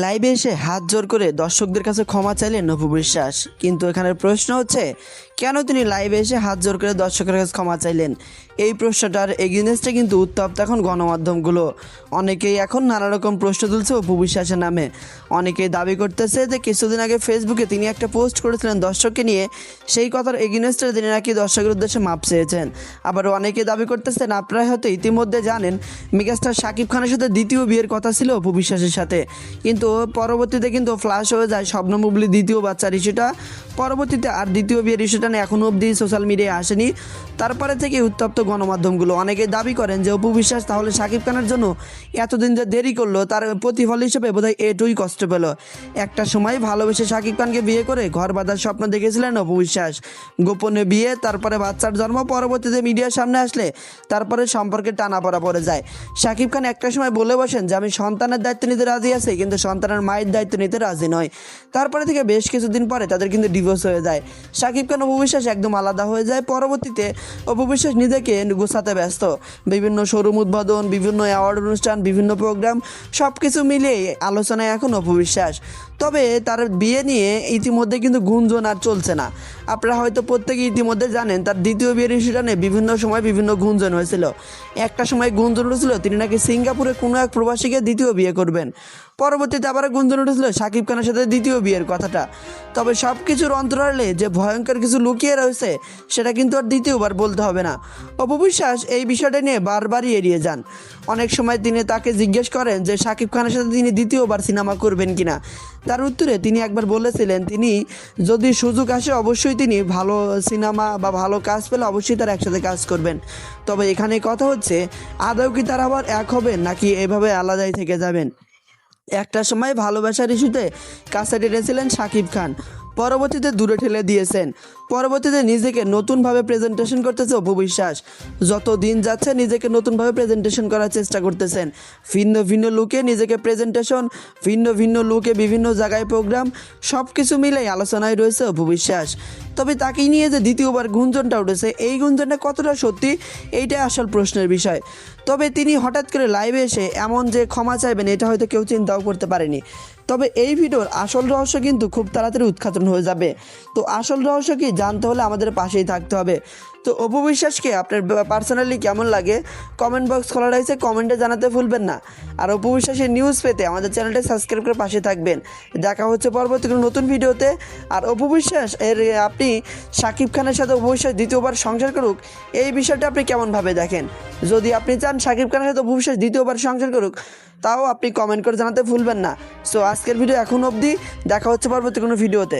লাইভে এসে হাত জোর করে দর্শকদের কাছে ক্ষমা চাইলেন অপু বিশ্বাস। কিন্তু এখানে প্রশ্ন হচ্ছে, কেন তিনি লাইভে এসে হাত জোর করে দর্শকের কাছে ক্ষমা চাইলেন? এই প্রশ্নটার এগেইনস্টে কিন্তু উত্তপ্ত এখন গণমাধ্যমগুলো। অনেকেই এখন নানা রকম প্রশ্ন তুলছে অপু বিশ্বাসের নামে। অনেকেই দাবি করতেছে যে কিছুদিন আগে ফেসবুকে তিনি একটা পোস্ট করেছিলেন দর্শককে নিয়ে, সেই কথার এগেইনস্টে তিনি নাকি দর্শকের উদ্দেশ্যে মাপ চেয়েছেন। আবার অনেকে দাবি করতেছেন, আপনারা হয়তো ইতিমধ্যে জানেন, মেগাস্টার শাকিব খানের সাথে দ্বিতীয় বিয়ের কথা ছিল অপু বিশ্বাসের সাথে, কিন্তু পরবর্তীতে কিন্তু ফ্লাশ হয়ে যায় শবনম বুবলি দ্বিতীয় বাচ্চার ইস্যুটা। পরবর্তীতে আর দ্বিতীয় বিয়ের ইস্যুটা নিয়ে এখনও অবধি সোশ্যাল মিডিয়ায় আসেনি। তারপরে থেকে উত্তপ্ত গণমাধ্যমগুলো অনেকে দাবি করেন যে অপু বিশ্বাস তাহলে শাকিব খানের জন্য এতদিন যে দেরি করলো তার প্রতিফল হিসেবে বোধহয় এটুই কষ্ট পেল। একটা সময় ভালোবেসে শাকিব খানকে বিয়ে করে ঘর বাঁধার স্বপ্ন দেখেছিলেন অপু বিশ্বাস। গোপনে বিয়ে, তারপরে বাচ্চার জন্ম, পরবর্তীতে মিডিয়ার সামনে আসলে তারপরে সম্পর্কে টানাপড়া পড়ে যায়। শাকিব খান একটা সময় বলে বসেন যে আমি সন্তানের দায়িত্ব নিতে রাজি আছি, কিন্তু সন্তানের মায়ের দায়িত্ব নিতে রাজি নয়। তারপরে থেকে বেশ কিছুদিন পরে তাদের কিন্তু ডিভোর্স হয়ে যায়। শাকিব খান অপু বিশ্বাস একদম আলাদা হয়ে যায়। পরবর্তীতে অপু বিশ্বাস নিজেকে গোছাতে ব্যস্ত। বিভিন্ন শোরুম উদ্বোধন, বিভিন্ন অ্যাওয়ার্ড অনুষ্ঠান, বিভিন্ন প্রোগ্রাম, সব কিছু মিলিয়ে আলোচনায় এখন অপু বিশ্বাস। তবে তার বিয়ে নিয়ে ইতিমধ্যে কিন্তু গুঞ্জন আর চলছে না। আপনারা হয়তো প্রত্যেকেই ইতিমধ্যে জানেন তার দ্বিতীয় বিয়ের ইস্যুটা নিয়ে বিভিন্ন সময় বিভিন্ন গুঞ্জন হয়েছিল। একটা সময় গুঞ্জন উঠেছিল তিনি নাকি সিঙ্গাপুরে কোনো এক প্রবাসীকে দ্বিতীয় বিয়ে করবেন। পরবর্তীতে আবার গুঞ্জন উঠেছিল শাকিব খানের সাথে দ্বিতীয় বিয়ের কথাটা। তবে সব কিছুর অন্তরালে যে ভয়ঙ্কর কিছু লুকিয়ে রয়েছে সেটা কিন্তু আর দ্বিতীয়বার বলতে হবে না। অপু বিশ্বাস এই বিষয়টা নিয়ে বারবারই এড়িয়ে যান। অনেক সময় তিনি তাকে জিজ্ঞেস করেন যে শাকিব খানের সাথে তিনি দ্বিতীয়বার সিনেমা করবেন কিনা। তার উত্তরে তিনি একবার বলেছিলেন তিনি যদি সুযোগ আসে অবশ্যই তিনি ভালো সিনেমা বা ভালো কাজ পেলে অবশ্যই তারা একসাথে কাজ করবেন। তবে এখানে কথা হচ্ছে, আদৌ কি তারা আবার এক হবেন নাকি এভাবে আলাদাই থেকে যাবেন? একটা সময় ভালোবাসার ইস্যুতে কাছে টেনেছিলেন শাকিব খান, পরবর্তীতে দূরে ঠেলে দিয়েছেন। পরবর্তীতে নিজেকে নতুনভাবে প্রেজেন্টেশন করতেছে অপু বিশ্বাস। যত দিন যাচ্ছে নিজেকে নতুনভাবে প্রেজেন্টেশন করার চেষ্টা করতেছেন। ভিন্ন ভিন্ন লুকে নিজেকে প্রেজেন্টেশন, ভিন্ন ভিন্ন লুকে বিভিন্ন জায়গায় প্রোগ্রাম, সব কিছু মিলেই আলোচনায় রয়েছে অপু বিশ্বাস। তবে তাকে নিয়ে যে দ্বিতীয়বার গুঞ্জনটা উঠেছে, এই গুঞ্জনটা কতটা সত্যি এইটাই আসল প্রশ্নের বিষয়। তবে তিনি হঠাৎ করে লাইভে এসে এমন যে ক্ষমা চাইবেন এটা হয়তো কেউ চিন্তাও করতে পারেনি। তবে এই ভিডিওর আসল রহস্য কিন্তু খুব তাড়াতাড়ি উদ্ঘাটন হয়ে যাবে। তো আসল রহস্য কি জানতে হলে আমাদের পাশেই থাকতে হবে। তো অপু বিশ্বাসকে আপনার পার্সোনালি কেমন লাগে কমেন্ট বক্স খোলা রয়েছে, কমেন্টে জানাতে ভুলবেন না। আর অপু বিশ্বাসের নিউজ পেতে আমাদের চ্যানেলটা সাবস্ক্রাইব করে পাশে থাকবেন। দেখা হচ্ছে পরবর্তী কোনো নতুন ভিডিওতে। আর অপু বিশ্বাস আপনি শাকিব খানের সাথে অপু বিশ্বাস দ্বিতীয়বার সংসার করুক, এই বিষয়টা আপনি কেমনভাবে দেখেন? যদি আপনি চান শাকিব খানের সাথে অপু বিশ্বাস দ্বিতীয়বার সংসার করুক, তাও আপনি কমেন্ট করে জানাতে ভুলবেন না। সো আজকের ভিডিও এখন অবধি, দেখা হচ্ছে পরবর্তী কোনো ভিডিওতে।